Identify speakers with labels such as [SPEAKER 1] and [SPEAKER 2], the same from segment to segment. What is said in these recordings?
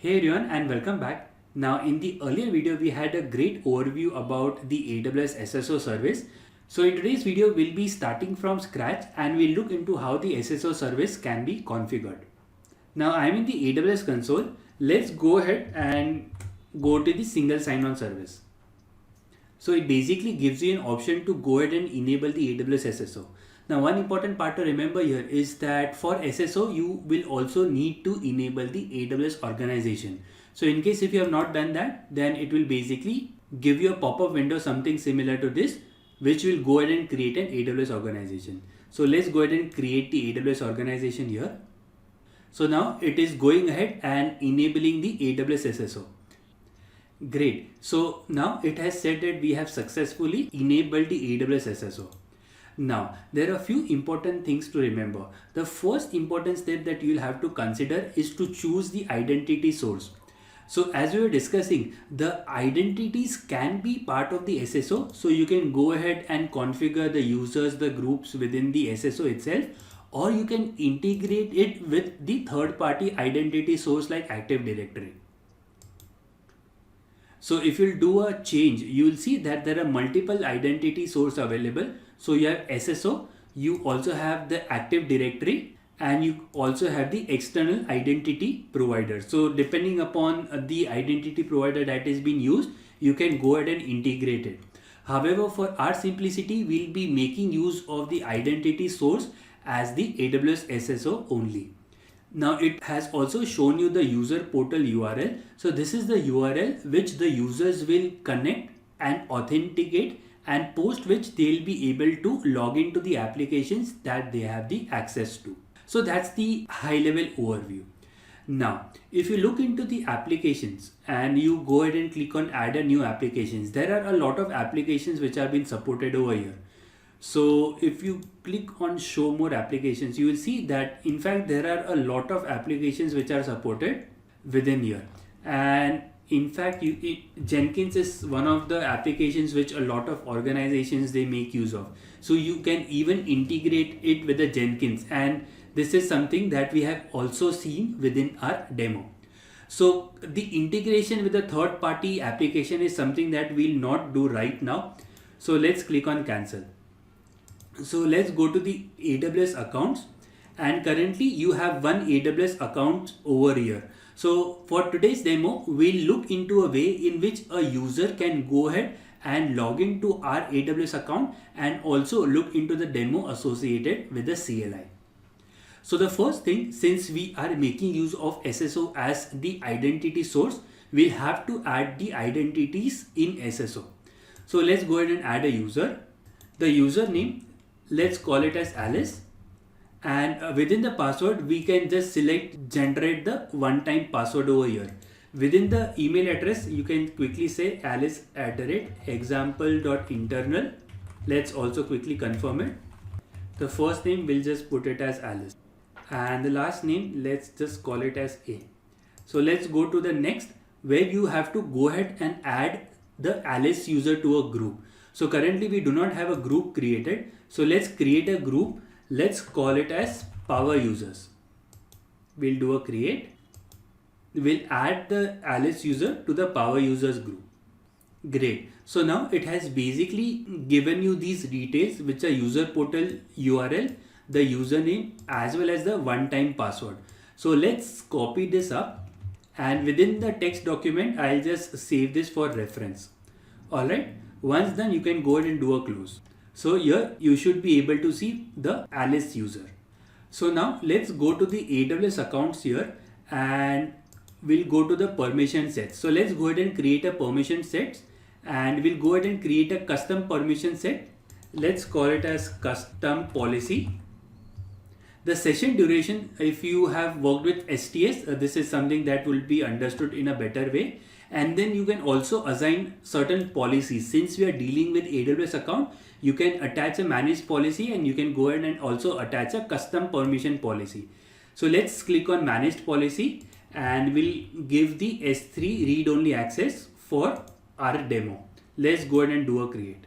[SPEAKER 1] Hey everyone and welcome back. Now in the earlier video we had a great overview about the AWS SSO service. So in today's video we'll be starting from scratch and we'll look into how the SSO service can be configured. Now I'm in the AWS console. Let's go ahead and go to the single sign-on service. So it basically gives you an option to go ahead and enable the AWS SSO. Now one important part to remember here is that for SSO you will also need to enable the AWS organization. So in case if you have not done that, then it will basically give you a pop-up window something similar to this, which will go ahead and create an AWS organization. So let's go ahead and create the AWS organization here. So now it is going ahead and enabling the AWS SSO. Great. So now it has said that we have successfully enabled the AWS SSO. Now, there are a few important things to remember. The first important step that you will have to consider is to choose the identity source. So as we were discussing, the identities can be part of the SSO. So you can go ahead and configure the users, the groups within the SSO itself, or you can integrate it with the third-party identity source like Active Directory. So if you'll do a change, you will see that there are multiple identity source available. So you have SSO, you also have the Active Directory, and you also have the external identity provider. So depending upon the identity provider that is being used, you can go ahead and integrate it. However, for our simplicity, we'll be making use of the identity source as the AWS SSO only. Now it has also shown you the user portal URL. So this is the URL which the users will connect and authenticate, and post which they'll be able to log into the applications that they have the access to. So that's the high level overview. Now, if you look into the applications and you go ahead and click on add a new applications, there are a lot of applications which are being supported over here. So if you click on show more applications, you will see that in fact there are a lot of applications which are supported within here. And in fact, Jenkins is one of the applications which a lot of organizations they make use of. So you can even integrate it with the Jenkins, and this is something that we have also seen within our demo. So the integration with the third party application is something that we'll not do right now. So let's click on cancel. So let's go to the AWS accounts, and currently you have one AWS account over here. So for today's demo, we'll look into a way in which a user can go ahead and log into our AWS account and also look into the demo associated with the CLI. So the first thing, since we are making use of SSO as the identity source, we'll have to add the identities in SSO. So let's go ahead and add a user. The username, let's call it as Alice, and within the password we can just select generate the one-time password over here. Within the email address you can quickly say alice@example.internal. Let's also quickly confirm it. The first name we'll just put it as Alice, and the last name let's just call it as A. So let's go to the next, where you have to go ahead and add the Alice user to a group. So currently we do not have a group created. So let's create a group. Let's call it as power users. We'll do a create. We'll add the Alice user to the power users group. Great. So now it has basically given you these details, which are user portal URL, the username, as well as the one-time password. So let's copy this up, and within the text document, I'll just save this for reference. All right. Once done, you can go ahead and do a close. So here you should be able to see the Alice user. So now let's go to the AWS accounts here, and we'll go to the permission set. So let's go ahead and create a permission set, and we'll go ahead and create a custom permission set. Let's call it as custom policy. The session duration, if you have worked with STS, this is something that will be understood in a better way. And then you can also assign certain policies. Since we are dealing with AWS account, you can attach a managed policy, and you can go ahead and also attach a custom permission policy. So let's click on managed policy, and we'll give the S3 read-only access for our demo. Let's go ahead and do a create.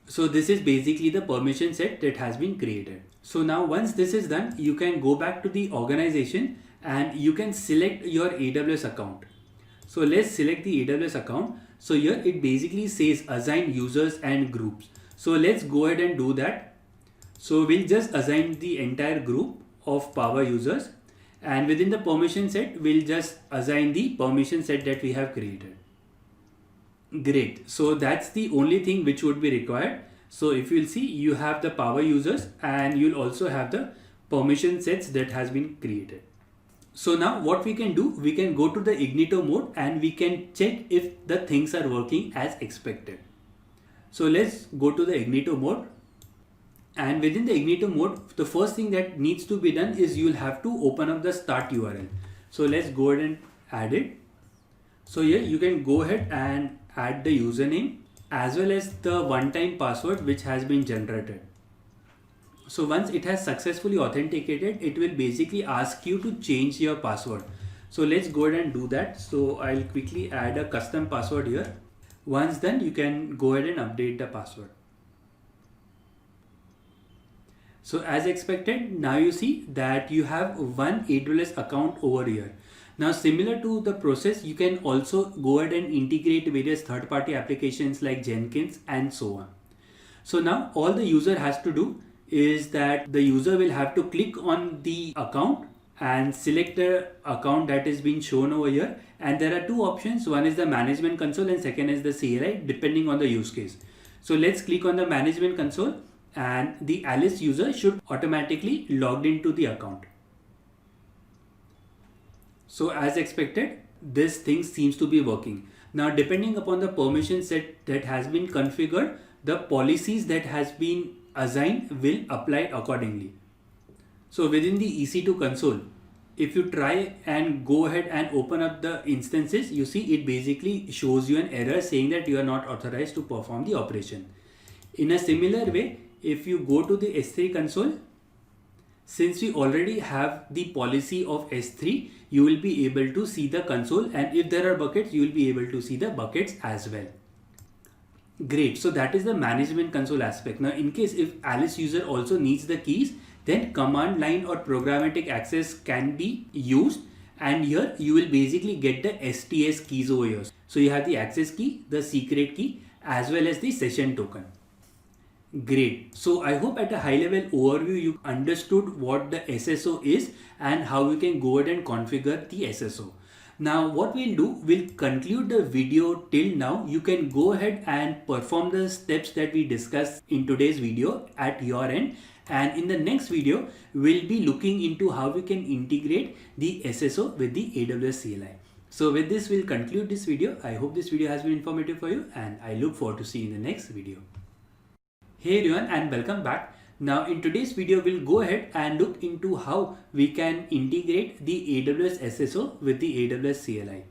[SPEAKER 1] So this is basically the permission set that has been created. So now once this is done, you can go back to the organization and you can select your AWS account. So let's select the AWS account. So here it basically says assign users and groups. So let's go ahead and do that. So we'll just assign the entire group of power users, and within the permission set we'll just assign the permission set that we have created. Great. So that's the only thing which would be required. So if you'll see, you have the power users and you'll also have the permission sets that has been created. So now what we can do, we can go to the Ignito mode and we can check if the things are working as expected. So let's go to the Ignito mode. And within the Ignito mode, the first thing that needs to be done is you'll have to open up the start URL. So let's go ahead and add it. So here you can go ahead and add the username as well as the one-time password which has been generated. So once it has successfully authenticated, it will basically ask you to change your password. So let's go ahead and do that. So I'll quickly add a custom password here. Once done, you can go ahead and update the password. So as expected, now you see that you have one AWS account over here. Now similar to the process, you can also go ahead and integrate various third-party applications like Jenkins and so on. So now all the user has to do is that the user will have to click on the account and select the account that is being shown over here. And there are two options. One is the management console and second is the CLI, depending on the use case. So let's click on the management console and the Alice user should automatically logged into the account. So as expected, this thing seems to be working. Now depending upon the permission set that has been configured, the policies that has been assigned will apply accordingly. So within the EC2 console, if you try and go ahead and open up the instances, you see it basically shows you an error saying that you are not authorized to perform the operation. In a similar way, if you go to the S3 console, since we already have the policy of S3, you will be able to see the console, and if there are buckets, you will be able to see the buckets as well. Great. So that is the management console aspect. Now in case if Alice user also needs the keys, then command line or programmatic access can be used, and here you will basically get the STS keys over here. So you have the access key, the secret key, as well as the session token. Great. So I hope at a high level overview you understood what the SSO is and how you can go ahead and configure the SSO. Now what we'll do, we'll conclude the video till now. You can go ahead and perform the steps that we discussed in today's video at your end. And in the next video, we'll be looking into how we can integrate the SSO with the AWS CLI. So with this, we'll conclude this video. I hope this video has been informative for you and I look forward to see you in the next video. Hey everyone and welcome back. Now in today's video, we'll go ahead and look into how we can integrate the AWS SSO with the AWS CLI.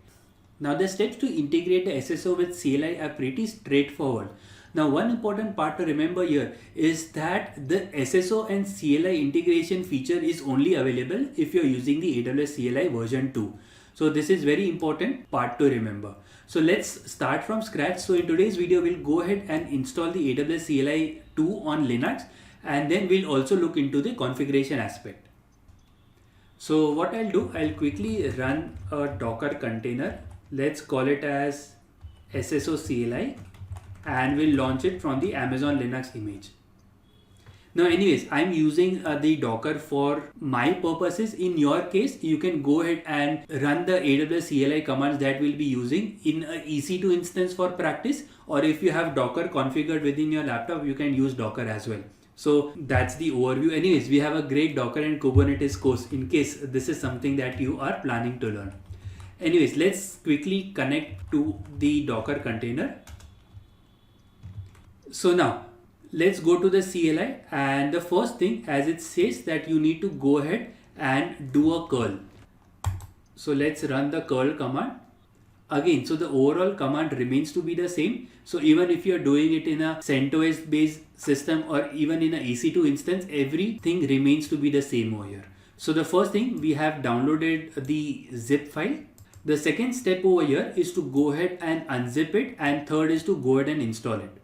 [SPEAKER 1] Now the steps to integrate the SSO with CLI are pretty straightforward. Now one important part to remember here is that the SSO and CLI integration feature is only available if you're using the AWS CLI version 2. So this is very important part to remember. So let's start from scratch. So in today's video, we'll go ahead and install the AWS CLI 2 on Linux, and then we'll also look into the configuration aspect. So what I'll do, I'll quickly run a Docker container. Let's call it as SSO CLI, and we'll launch it from the Amazon Linux image. Now anyways, I'm using the Docker for my purposes. In your case, you can go ahead and run the AWS CLI commands that we'll be using in an EC2 instance for practice, or if you have Docker configured within your laptop, you can use Docker as well. So that's the overview. Anyways, we have a great Docker and Kubernetes course in case this is something that you are planning to learn. Anyways, let's quickly connect to the Docker container. So now let's go to the CLI, and the first thing, as it says, that you need to go ahead and do a curl. So let's run the curl command. Again, so the overall command remains to be the same. So even if you're doing it in a CentOS based system or even in a EC2 instance, everything remains to be the same over here. So the first thing, we have downloaded the zip file. The second step over here is to go ahead and unzip it, and third is to go ahead and install it.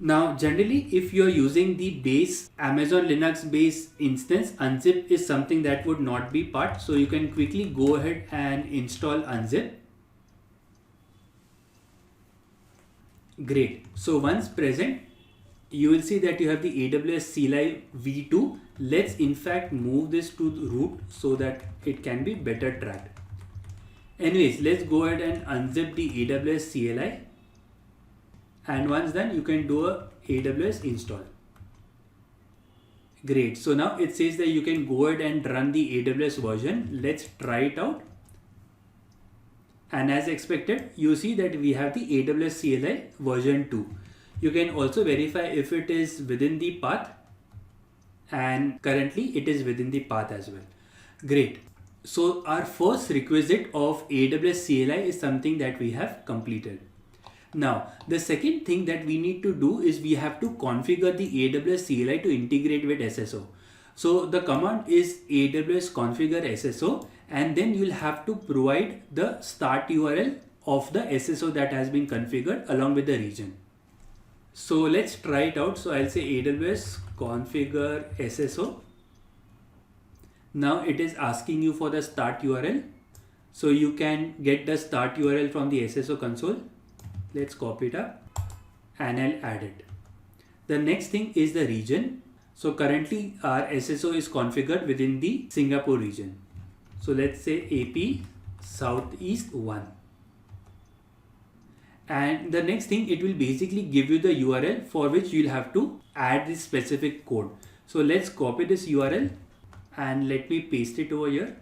[SPEAKER 1] Now, generally, if you're using the base Amazon Linux base instance, Unzip is something that would not be part. So you can quickly go ahead and install Unzip. Great. So once present, you will see that you have the AWS CLI v2. Let's in fact move this to the root so that it can be better tracked. Anyways, let's go ahead and unzip the AWS CLI. And once done, you can do a AWS install. Great. So now it says that you can go ahead and run the AWS version. Let's try it out. And as expected, you see that we have the AWS CLI version 2. You can also verify if it is within the path, and currently it is within the path as well. Great. So our first requisite of AWS CLI is something that we have completed. Now, the second thing that we need to do is we have to configure the AWS CLI to integrate with SSO. So the command is AWS configure SSO, and then you'll have to provide the start URL of the SSO that has been configured along with the region. So let's try it out. So I'll say AWS configure SSO. Now it is asking you for the start URL. So you can get the start URL from the SSO console. Let's copy it up and I'll add it. The next thing is the region. So currently our SSO is configured within the Singapore region. So let's say AP Southeast 1. And the next thing, it will basically give you the URL for which you'll have to add this specific code. So let's copy this URL and let me paste it over here.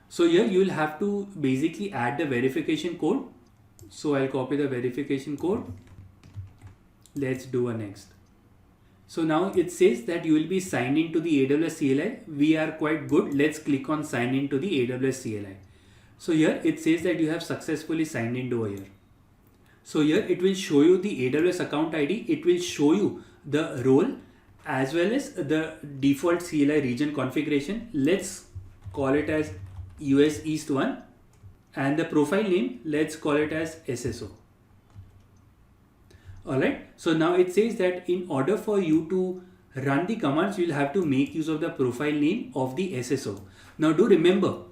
[SPEAKER 1] So here you'll have to basically add the verification code. So I'll copy the verification code. Let's do a next. So now it says that you will be signed into the AWS CLI. We are quite good. Let's click on sign into the AWS CLI. So here it says that you have successfully signed into over here. So here it will show you the AWS account ID. It will show you the role as well as the default CLI region configuration. Let's call it as US East 1, and the profile name, let's call it as SSO. Alright, so now it says that in order for you to run the commands, you'll have to make use of the profile name of the SSO. Now do remember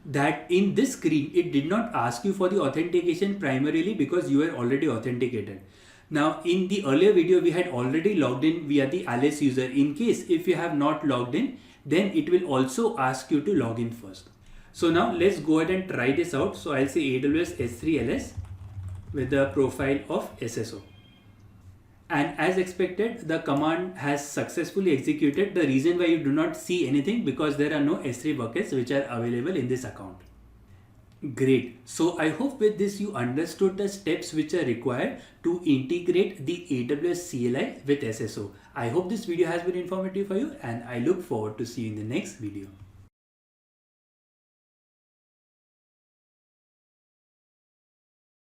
[SPEAKER 1] that in this screen, it did not ask you for the authentication primarily because you were already authenticated. Now in the earlier video, we had already logged in via the Alice user. In case if you have not logged in, then it will also ask you to log in first. So now let's go ahead and try this out. So I'll say AWS S3LS with the profile of SSO. And as expected, the command has successfully executed. The reason why you do not see anything because there are no S3 buckets which are available in this account. Great. So I hope with this you understood the steps which are required to integrate the AWS CLI with SSO. I hope this video has been informative for you and I look forward to see you in the next video.